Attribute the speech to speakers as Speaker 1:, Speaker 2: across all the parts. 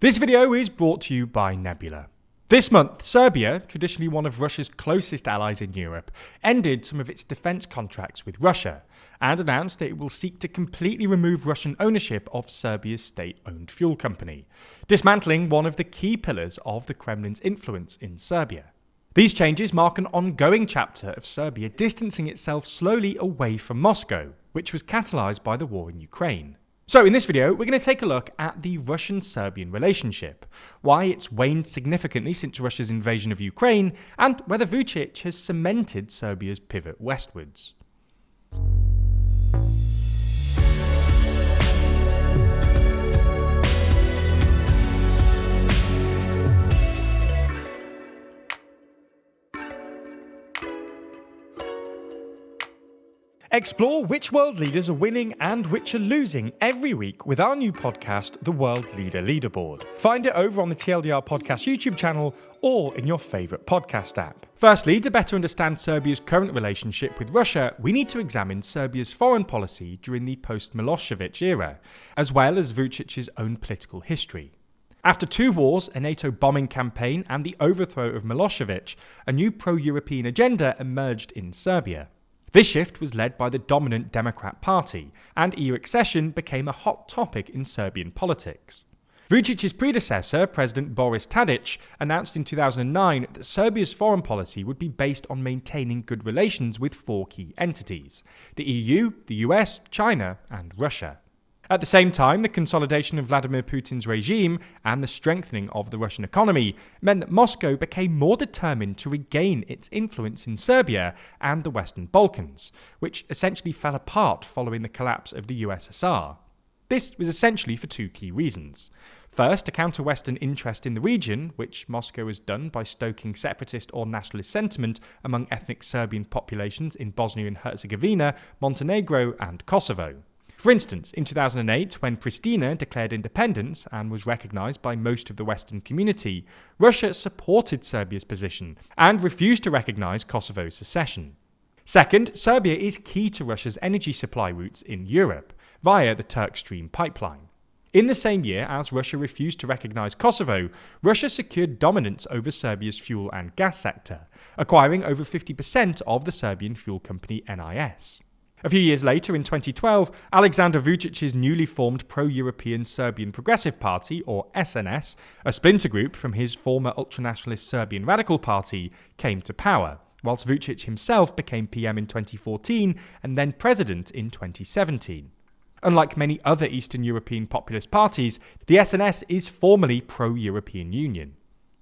Speaker 1: This video is brought to you by Nebula. This month, Serbia, traditionally one of Russia's closest allies in Europe, ended some of its defence contracts with Russia and announced that it will seek to completely remove Russian ownership of Serbia's state-owned fuel company, dismantling one of the key pillars of the Kremlin's influence in Serbia. These changes mark an ongoing chapter of Serbia distancing itself slowly away from Moscow, which was catalysed by the war in Ukraine. So in this video, we're going to take a look at the Russian-Serbian relationship, why it's waned significantly since Russia's invasion of Ukraine, and whether Vučić has cemented Serbia's pivot westwards. Explore which world leaders are winning and which are losing every week with our new podcast, The World Leader Leaderboard. Find it over on the TLDR Podcast YouTube channel or in your favourite podcast app. Firstly, to better understand Serbia's current relationship with Russia, we need to examine Serbia's foreign policy during the post-Milosevic era, as well as Vučić's own political history. After two wars, a NATO bombing campaign and the overthrow of Milosevic, a new pro-European agenda emerged in Serbia. This shift was led by the dominant Democrat Party, and EU accession became a hot topic in Serbian politics. Vučić's predecessor, President Boris Tadić, announced in 2009 that Serbia's foreign policy would be based on maintaining good relations with four key entities: the EU, the US, China, and Russia. At the same time, the consolidation of Vladimir Putin's regime and the strengthening of the Russian economy meant that Moscow became more determined to regain its influence in Serbia and the Western Balkans, which essentially fell apart following the collapse of the USSR. This was essentially for two key reasons. First, to counter Western interest in the region, which Moscow has done by stoking separatist or nationalist sentiment among ethnic Serbian populations in Bosnia and Herzegovina, Montenegro, and Kosovo. For instance, in 2008, when Pristina declared independence and was recognised by most of the Western community, Russia supported Serbia's position and refused to recognise Kosovo's secession. Second, Serbia is key to Russia's energy supply routes in Europe, via the Turk Stream pipeline. In the same year as Russia refused to recognise Kosovo, Russia secured dominance over Serbia's fuel and gas sector, acquiring over 50% of the Serbian fuel company NIS. A few years later, in 2012, Aleksandar Vučić's newly formed pro-European Serbian Progressive Party, or SNS, a splinter group from his former ultranationalist Serbian Radical Party, came to power, whilst Vučić himself became PM in 2014 and then president in 2017. Unlike many other Eastern European populist parties, the SNS is formally pro-European Union.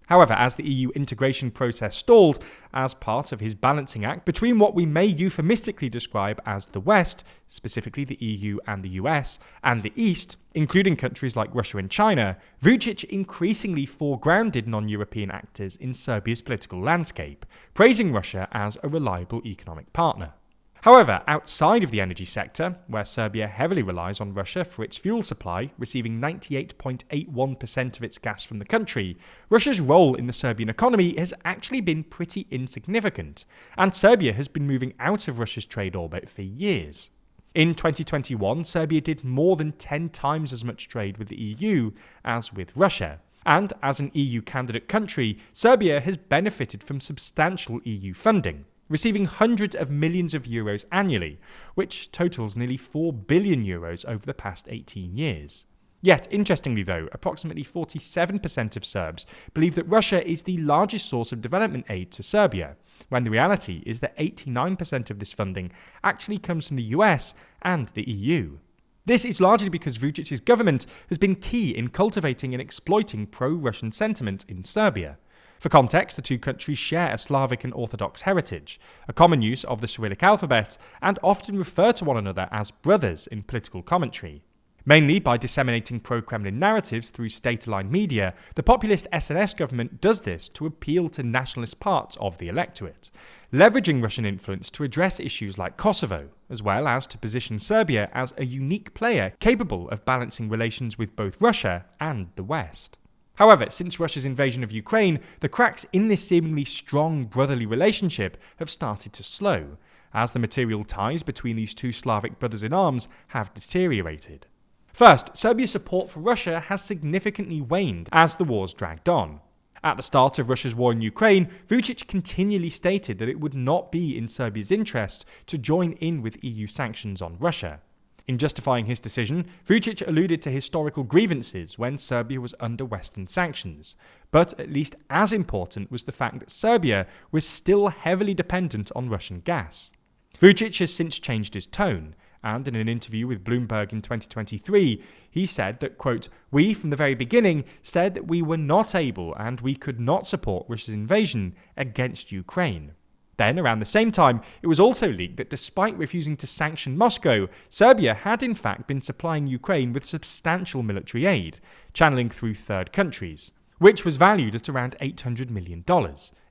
Speaker 1: However, as the EU integration process stalled as part of his balancing act between what we may euphemistically describe as the West, specifically the EU and the US, and the East, including countries like Russia and China, Vučić increasingly foregrounded non-European actors in Serbia's political landscape, praising Russia as a reliable economic partner. However, outside of the energy sector, where Serbia heavily relies on Russia for its fuel supply, receiving 98.81% of its gas from the country, Russia's role in the Serbian economy has actually been pretty insignificant, and Serbia has been moving out of Russia's trade orbit for years. In 2021, Serbia did more than 10 times as much trade with the EU as with Russia. And as an EU candidate country, Serbia has benefited from substantial EU funding, receiving hundreds of millions of euros annually, which totals nearly 4 billion euros over the past 18 years. Yet, interestingly though, approximately 47% of Serbs believe that Russia is the largest source of development aid to Serbia, when the reality is that 89% of this funding actually comes from the US and the EU. This is largely because Vučić's government has been key in cultivating and exploiting pro-Russian sentiment in Serbia. For context, the two countries share a Slavic and Orthodox heritage, a common use of the Cyrillic alphabet, and often refer to one another as brothers in political commentary. Mainly by disseminating pro-Kremlin narratives through state-aligned media, the populist SNS government does this to appeal to nationalist parts of the electorate, leveraging Russian influence to address issues like Kosovo, as well as to position Serbia as a unique player capable of balancing relations with both Russia and the West. However, since Russia's invasion of Ukraine, the cracks in this seemingly strong brotherly relationship have started to slow, as the material ties between these two Slavic brothers-in-arms have deteriorated. First, Serbia's support for Russia has significantly waned as the war's dragged on. At the start of Russia's war in Ukraine, Vučić continually stated that it would not be in Serbia's interest to join in with EU sanctions on Russia. In justifying his decision, Vučić alluded to historical grievances when Serbia was under Western sanctions. But at least as important was the fact that Serbia was still heavily dependent on Russian gas. Vučić has since changed his tone, and in an interview with Bloomberg in 2023, he said that, quote, "We from the very beginning said that we were not able and we could not support Russia's invasion against Ukraine." Then, around the same time, it was also leaked that despite refusing to sanction Moscow, Serbia had in fact been supplying Ukraine with substantial military aid, channeling through third countries, which was valued at around $800 million,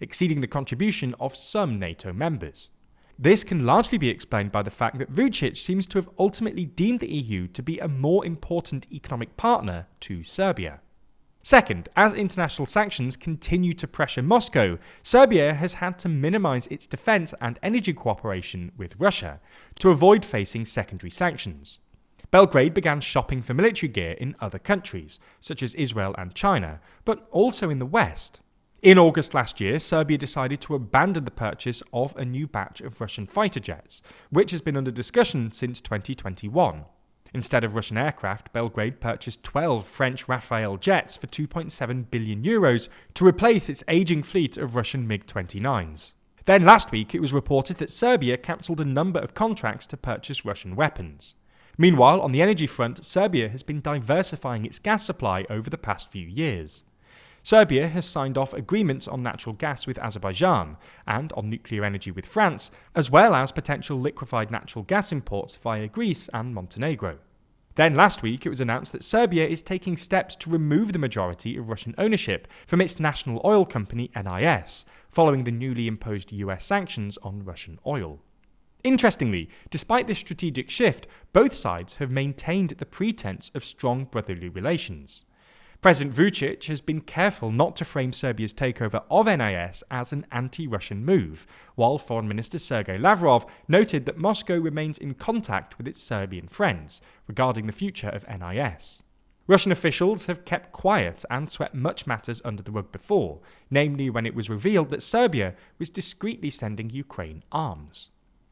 Speaker 1: exceeding the contribution of some NATO members. This can largely be explained by the fact that Vučić seems to have ultimately deemed the EU to be a more important economic partner to Serbia. Second, as international sanctions continue to pressure Moscow, Serbia has had to minimize its defense and energy cooperation with Russia to avoid facing secondary sanctions. Belgrade began shopping for military gear in other countries, such as Israel and China, but also in the West. In August last year, Serbia decided to abandon the purchase of a new batch of Russian fighter jets, which has been under discussion since 2021. Instead of Russian aircraft, Belgrade purchased 12 French Rafale jets for €2.7 billion to replace its aging fleet of Russian MiG-29s. Then last week, it was reported that Serbia cancelled a number of contracts to purchase Russian weapons. Meanwhile, on the energy front, Serbia has been diversifying its gas supply over the past few years. Serbia has signed off agreements on natural gas with Azerbaijan and on nuclear energy with France, as well as potential liquefied natural gas imports via Greece and Montenegro. Then last week it was announced that Serbia is taking steps to remove the majority of Russian ownership from its national oil company NIS, following the newly imposed US sanctions on Russian oil. Interestingly, despite this strategic shift, both sides have maintained the pretense of strong brotherly relations. President Vučić has been careful not to frame Serbia's takeover of NIS as an anti-Russian move, while Foreign Minister Sergei Lavrov noted that Moscow remains in contact with its Serbian friends regarding the future of NIS. Russian officials have kept quiet and swept much matters under the rug before, namely when it was revealed that Serbia was discreetly sending Ukraine arms.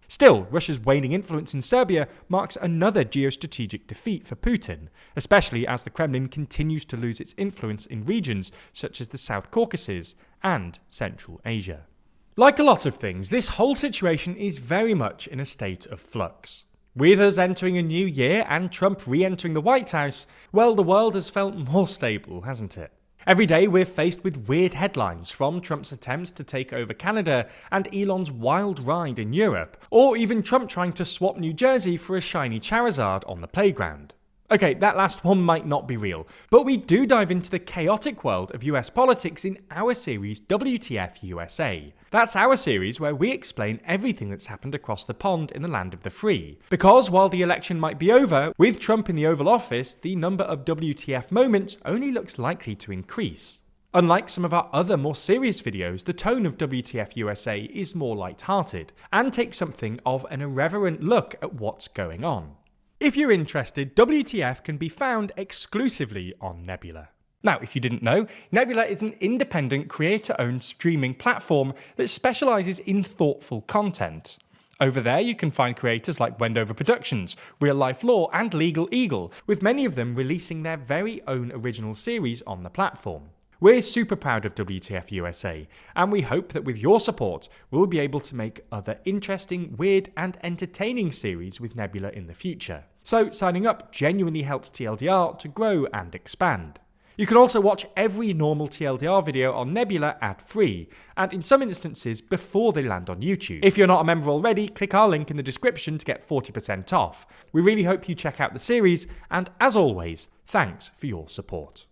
Speaker 1: Still, Russia's waning influence in Serbia marks another geostrategic defeat for Putin, especially as the Kremlin continues to lose its influence in regions such as the South Caucasus and Central Asia. Like a lot of things, this whole situation is very much in a state of flux. With us entering a new year and Trump re-entering the White House, well, the world has felt more stable, hasn't it? Every day we're faced with weird headlines, from Trump's attempts to take over Canada and Elon's wild ride in Europe, or even Trump trying to swap New Jersey for a shiny Charizard on the playground. Okay, that last one might not be real, but we do dive into the chaotic world of US politics in our series WTF USA. That's our series where we explain everything that's happened across the pond in the land of the free. Because while the election might be over, with Trump in the Oval Office, the number of WTF moments only looks likely to increase. Unlike some of our other more serious videos, the tone of WTF USA is more light-hearted, and takes something of an irreverent look at what's going on. If you're interested, WTF can be found exclusively on Nebula. Now, if you didn't know, Nebula is an independent, creator-owned streaming platform that specializes in thoughtful content. Over there, you can find creators like Wendover Productions, Real Life Law, and Legal Eagle, with many of them releasing their very own original series on the platform. We're super proud of WTF USA, and we hope that with your support, we'll be able to make other interesting, weird, and entertaining series with Nebula in the future. So signing up genuinely helps TLDR to grow and expand. You can also watch every normal TLDR video on Nebula ad-free, and in some instances before they land on YouTube. If you're not a member already, click our link in the description to get 40% off. We really hope you check out the series, and as always, thanks for your support.